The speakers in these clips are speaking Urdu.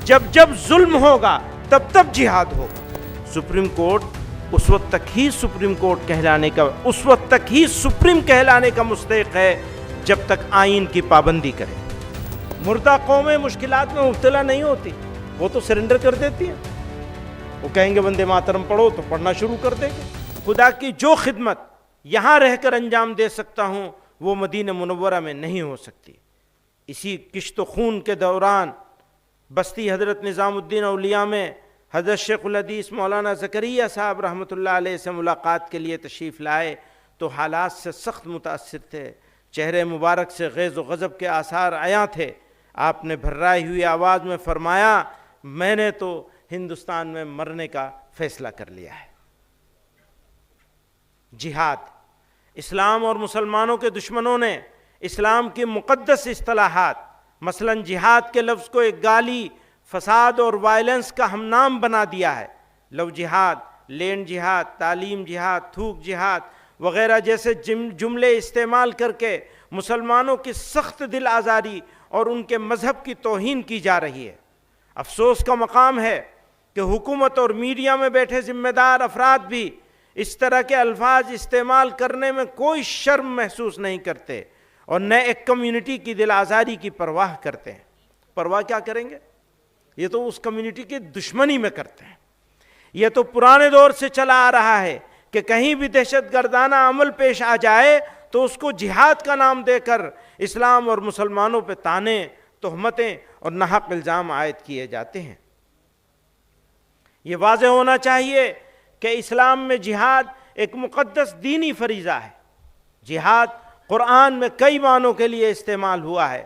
جب جب ظلم ہوگا تب تب جہاد ہوگا. سپریم کورٹ اس وقت تک ہی سپریم کورٹ کہلانے کا، اس وقت تک ہی سپریم کہلانے کا مستحق ہے جب تک آئین کی پابندی کرے. مردہ قومیں مشکلات میں مبتلا نہیں ہوتی، وہ تو سرنڈر کر دیتی ہیں. وہ کہیں گے وندے ماترم پڑھو تو پڑھنا شروع کر دیں گے. خدا کی جو خدمت یہاں رہ کر انجام دے سکتا ہوں وہ مدینہ منورہ میں نہیں ہو سکتی. اسی کشت و خون کے دوران بستی حضرت نظام الدین اولیاء میں حضرت شیخ الحدیث مولانا زکریا صاحب رحمۃ اللہ علیہ سے ملاقات کے لیے تشریف لائے تو حالات سے سخت متاثر تھے. چہرے مبارک سے غیظ و غضب کے آثار عیاں تھے. آپ نے بھررائی ہوئی آواز میں فرمایا میں نے تو ہندوستان میں مرنے کا فیصلہ کر لیا ہے. جہاد، اسلام اور مسلمانوں کے دشمنوں نے اسلام کی مقدس اصطلاحات مثلا جہاد کے لفظ کو ایک گالی، فساد اور وائلنس کا ہم نام بنا دیا ہے. لو جہاد، لینڈ جہاد، تعلیم جہاد، تھوک جہاد وغیرہ جیسے جملے استعمال کر کے مسلمانوں کی سخت دل آزاری اور ان کے مذہب کی توہین کی جا رہی ہے. افسوس کا مقام ہے کہ حکومت اور میڈیا میں بیٹھے ذمہ دار افراد بھی اس طرح کے الفاظ استعمال کرنے میں کوئی شرم محسوس نہیں کرتے اور نہ ایک کمیونٹی کی دل آزاری کی پرواہ کرتے ہیں. پرواہ کیا کریں گے؟ یہ تو اس کمیونٹی کی دشمنی میں کرتے ہیں. یہ تو پرانے دور سے چلا آ رہا ہے کہ کہیں بھی دہشت گردانہ عمل پیش آ جائے تو اس کو جہاد کا نام دے کر اسلام اور مسلمانوں پہ طعنے، تہمتیں اور ناحق الزام عائد کیے جاتے ہیں. یہ واضح ہونا چاہیے کہ اسلام میں جہاد ایک مقدس دینی فریضہ ہے. جہاد قرآن میں کئی معنوں کے لیے استعمال ہوا ہے،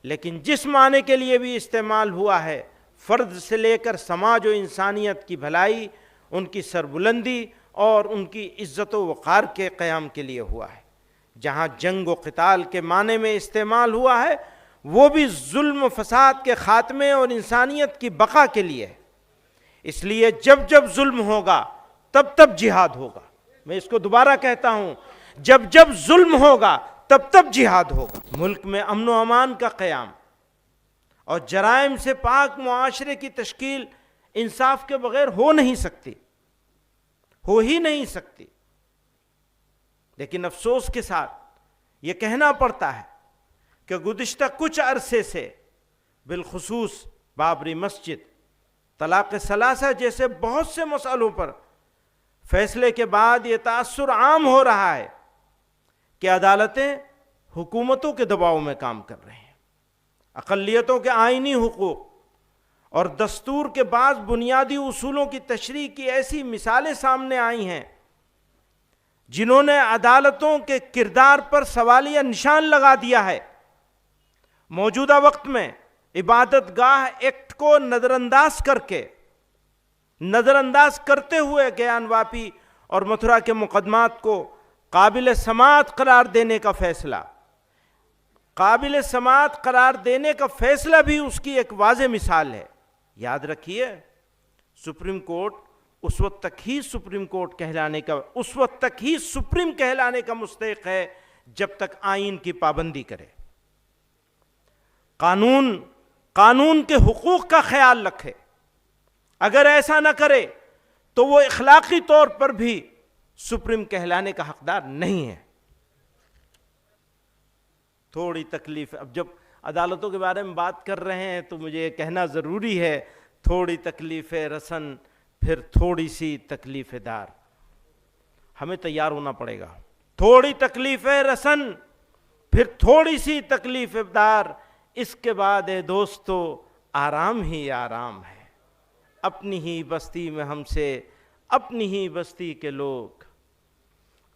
لیکن جس معنی کے لیے بھی استعمال ہوا ہے فرد سے لے کر سماج و انسانیت کی بھلائی، ان کی سربلندی اور ان کی عزت و وقار کے قیام کے لیے ہوا ہے. جہاں جنگ و قتال کے معنی میں استعمال ہوا ہے وہ بھی ظلم و فساد کے خاتمے اور انسانیت کی بقا کے لیے ہے. اس لیے جب جب ظلم ہوگا تب تب جہاد ہوگا. میں اس کو دوبارہ کہتا ہوں، جب جب ظلم ہوگا تب تب جہاد ہوگا. ملک میں امن و امان کا قیام اور جرائم سے پاک معاشرے کی تشکیل انصاف کے بغیر ہو نہیں سکتی، ہو ہی نہیں سکتی. لیکن افسوس کے ساتھ یہ کہنا پڑتا ہے کہ گزشتہ کچھ عرصے سے بالخصوص بابری مسجد، طلاق ثلاثہ جیسے بہت سے مسئلوں پر فیصلے کے بعد یہ تاثر عام ہو رہا ہے کہ عدالتیں حکومتوں کے دباؤ میں کام کر رہی ہیں. اقلیتوں کے آئینی حقوق اور دستور کے بعض بنیادی اصولوں کی تشریح کی ایسی مثالیں سامنے آئی ہیں جنہوں نے عدالتوں کے کردار پر سوالیہ نشان لگا دیا ہے. موجودہ وقت میں عبادت گاہ ایکٹ کو نظر انداز کرتے ہوئے گیان واپی اور متھرا کے مقدمات کو قابل سماعت قرار دینے کا فیصلہ بھی اس کی ایک واضح مثال ہے. یاد رکھیے سپریم کورٹ اس وقت تک ہی سپریم کہلانے کا مستحق ہے جب تک آئین کی پابندی کرے، قانون کے حقوق کا خیال رکھے. اگر ایسا نہ کرے تو وہ اخلاقی طور پر بھی سپریم کہلانے کا حقدار نہیں ہے. تھوڑی تکلیف، اب جب عدالتوں کے بارے میں بات کر رہے ہیں تو مجھے یہ کہنا ضروری ہے، تھوڑی تکلیف رسن پھر تھوڑی سی تکلیف دار. ہمیں تیار ہونا پڑے گا. تھوڑی تکلیف رسن پھر تھوڑی سی تکلیف دار، اس کے بعد اے دوستو آرام ہی آرام ہے. اپنی ہی بستی میں ہم سے، اپنی ہی بستی کے لوگ،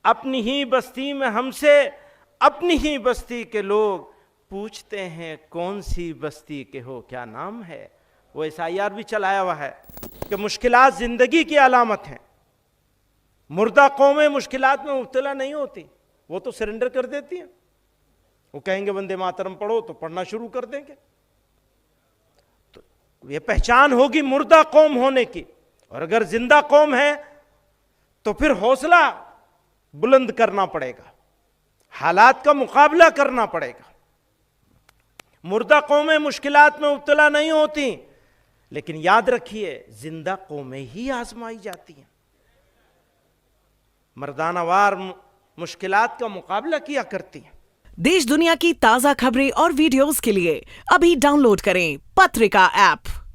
اپنی ہی بستی میں ہم سے، اپنی ہی بستی کے لوگ پوچھتے ہیں کون سی بستی کے ہو، کیا نام ہے. وہ SIR بھی چلایا ہوا ہے کہ مشکلات زندگی کی علامت ہیں. مردہ قومیں مشکلات میں مبتلا نہیں ہوتی، وہ تو سرنڈر کر دیتی ہیں. وہ کہیں گے وندے ماترم پڑھو تو پڑھنا شروع کر دیں گے. تو یہ پہچان ہوگی مردہ قوم ہونے کی. اور اگر زندہ قوم ہے تو پھر حوصلہ بلند کرنا پڑے گا، حالات کا مقابلہ کرنا پڑے گا. مردہ قومیں مشکلات میں مبتلا نہیں ہوتی، لیکن یاد رکھیے زندہ قومیں ہی آزمائی جاتی ہیں، مردانہ وار مشکلات کا مقابلہ کیا کرتی ہیں۔ دیش دنیا کی تازہ خبریں اور ویڈیوز کے لیے ابھی ڈاؤن لوڈ کریں پترکا ایپ۔